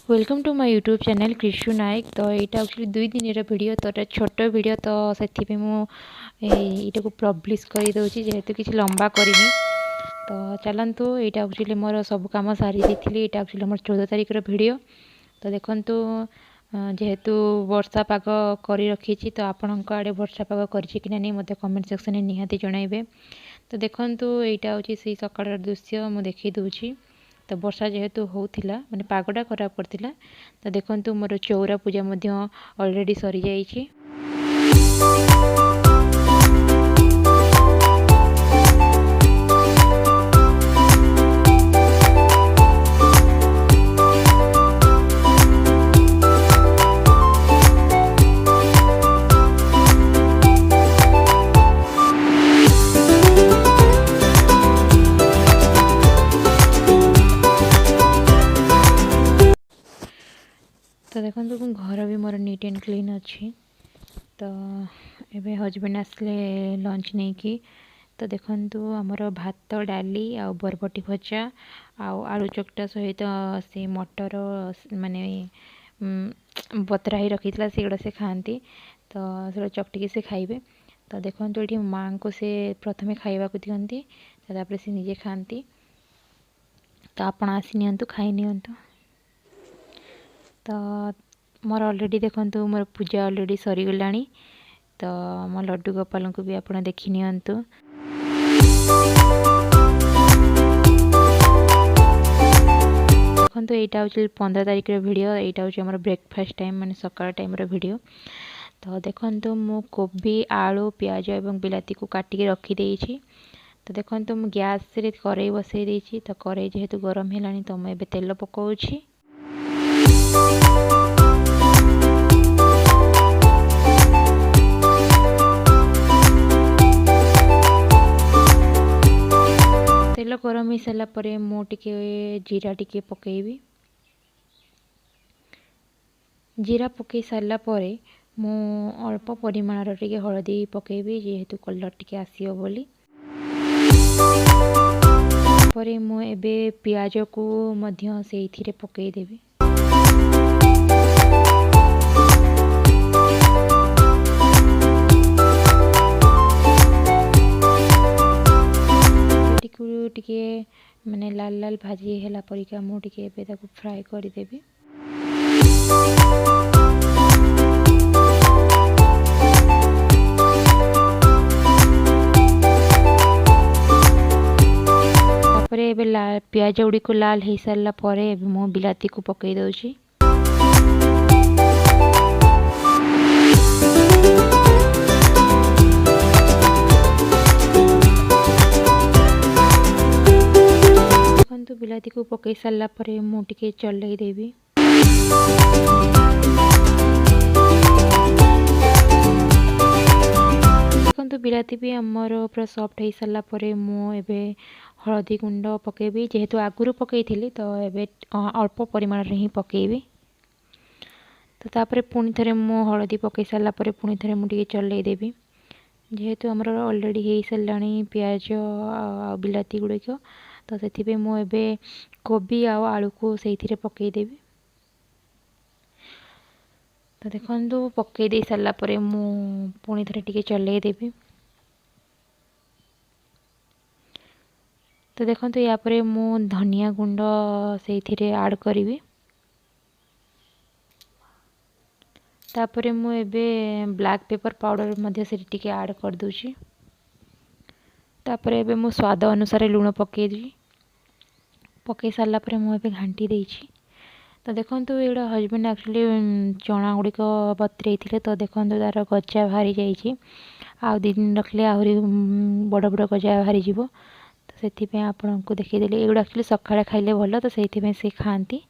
Welcome to my YouTube channel Krishnu Nayak. तो यहाँ actually 2 दिन वीडियो तो ये छोट वीडियो तो से मुझे पब्लिश कर दूसरी जेहेतु किसी लंबा करनी। तो चलतु यहाँ एक्चुअली मोर सब कम सारी देती यहाँ एक्चुअली मोर 14 तारिखर वीडियो। तो देखु जेहेतु वर्षा पाग कर रखी तो आपण आड़े वर्षा पाग कर नहीं मत कमेंट सेक्शन में निहाती जनइबे। तो देखु यहाँ हूँ से सकाळ दृश्य मुझे देखी दूची। तो वर्षा जेहेतु होता माने पागटा खराब करथिला। तो देखंतु मोर चौरा पूजा ऑलरेडी सरी जाइछि। तो देखो घर भी मोर नीट एंड क्लीन अच्छी। तो एबे हजबैंड आसले लंच नहीं कि। तो देखंतु हमर भात डाली आ बरबटी भजा आलू चकटा सहित से मटर माने बतरा ही रखी से से खाती। तो से चकटिकी से खाइबे। तो देखंतु ये माँ को से प्रथमे खाइबा को दियंती तापर से निजे खाती। तो आपण आसी नियंतु खाई नियंतु। तो मोर ऑलरेडी देखंतु मोर पूजा ऑलरेडी सरी गलानी। तो मो लड्डू गोपाल को भी आपड़ देखी नियंतु। देखो यहाँ हूँ 15 तारिखर वीडियो। यहाँ हूँ आम ब्रेकफास्ट टाइम माने सकाळ टाइम वीडियो। तो देखो मु कोबी आलू प्याज और बिलाती को काटिक रखी। तो देखो मु गैस रे कड़ाई बसई देछि। तो कड़ाई जेहेतु गरम है तो मुझे तेल पकाउछि। तेल गरम हो सारा पर मुझे जीरा टिके पकेबी। जीरा पकई सारा पर मु अल्प परिमाण टिके हलदी पकेबी जेहेतु कलर टिके आसीबो बोली। पर मु एबे पियाज को मध्य सेइथिरे पकई देबी। टिके माने लाल लाल भाजी है परिका मुझे फ्राए करदेवी। प्याज गुड़ी लाल हो सारा पर मु बिलाती को पकई दउची। देखो बिलाती को पकई सारा पर मुझे चलई देवी। देखो बिलाती भी आमर पूरा सॉफ्ट हो सारा पर मुझे हलदी गुंड पकेबी जेहेतु आगुरी पकई तो एबे अल्प परिमाण ही पकेबी। तो तापर पुणी थे मु हलदी पकई सारा पर पुणी थे मुझे चलई देवी जेहेतु आमर ऑलरेडी हो सारा प्याज आ बिलाती गुड़िक। तो से मुझे कोबी आलू को से पकईदेवी। तो देखो पकई दे सारा पर मु पुणी थे टिके चलई देवी। तो देखो या पर मु धनिया गुंड से ऐड करी। तापर मु एबे ब्लैक पेपर पाउडर मध्य से टिके ऐड कर दूची। तापर एबे मु स्वाद अनुसार लूण पकई सारा पर मुझे घाटी देछि। तो देखो ये हजबैंड एक्चुअली चना गुड़िक बतरे थे। तो देखो तार गजा बाहरी जाइए आ 2 दिन रखले आहरी बड़ बड़ गजा बाहरी जीवो। तो से आपण को देखीदेली एगुड़ा एक्चुअली सकाଳେ खाइले भल। तो से खाती।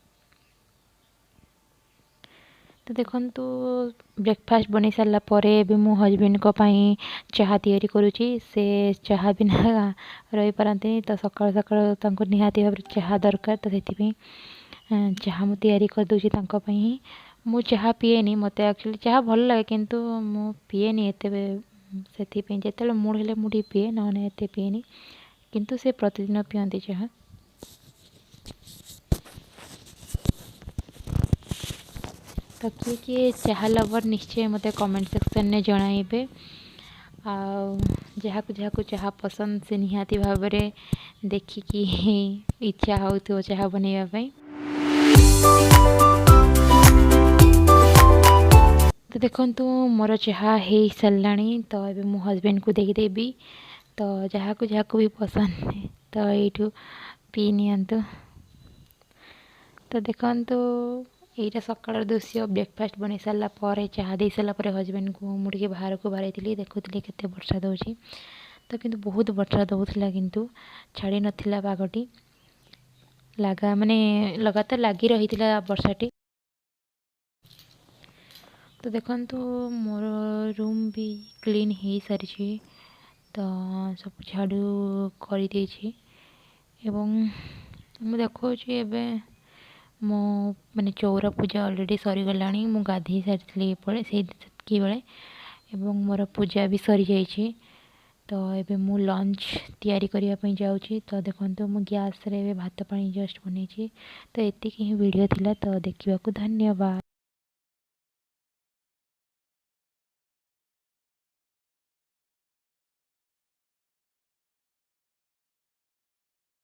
तो देखो ब्रेकफास्ट बन सारा पर मो हजबैंड को पाई चाहा तैयारी करुँची। से चाहा बिना रही पारती। तो सकाळ सकाळ निहाती भाव चाहा दरकार। तो से चाहा मु तैयारी कर दूची तांको पई ही। मु चाहा पिएनी मत एक्चुअली चाहा भल लगे किंतु मु पिएनी एते से जिते मूड हेले मुझे पिए ना एते पिएनी किंतु से प्रतिदिन पियंती चाहा। तो किए चाहा लवर निश्चय मते कमेंट सेक्शन में जणाइबे जहाँ चाहा पसंद से निहाती भाव में देखिकी इच्छा हो चाहा बनवाई। तो देखो मोर चाहा हो सारा तो ये मो हजबैंड को देदेवी तो जहाँ भी पसंद तो ये पी नियंतु। तो देखो यहीटा सकाळ दृश्य ब्रेकफास्ट बन सारापर चाह दे सारापर हजबैंड को मुझे बाहर को बाहरी देखुली केते वर्षा दूची तो किंतु बहुत वर्षा दूसरा किंतु छाड़ी नाला पागटी लगा माने लगातार लगी रही वर्षाटी। तो देखो मोर रूम भी क्लीन हो सारी तो सब झाड़ू कर देखा मो माने चौरा पूजा ऑलरेडी सरीगला मु गाधे सारी से बेले एवं मोर पूजा भी सरी जाइए। तो ये मु लंच तैयारी करने जाऊँगी। तो देखो मु गैस रे भात पानी जस्ट बनई तो ये ही वीडियो थिला तो देखा धन्यवाद।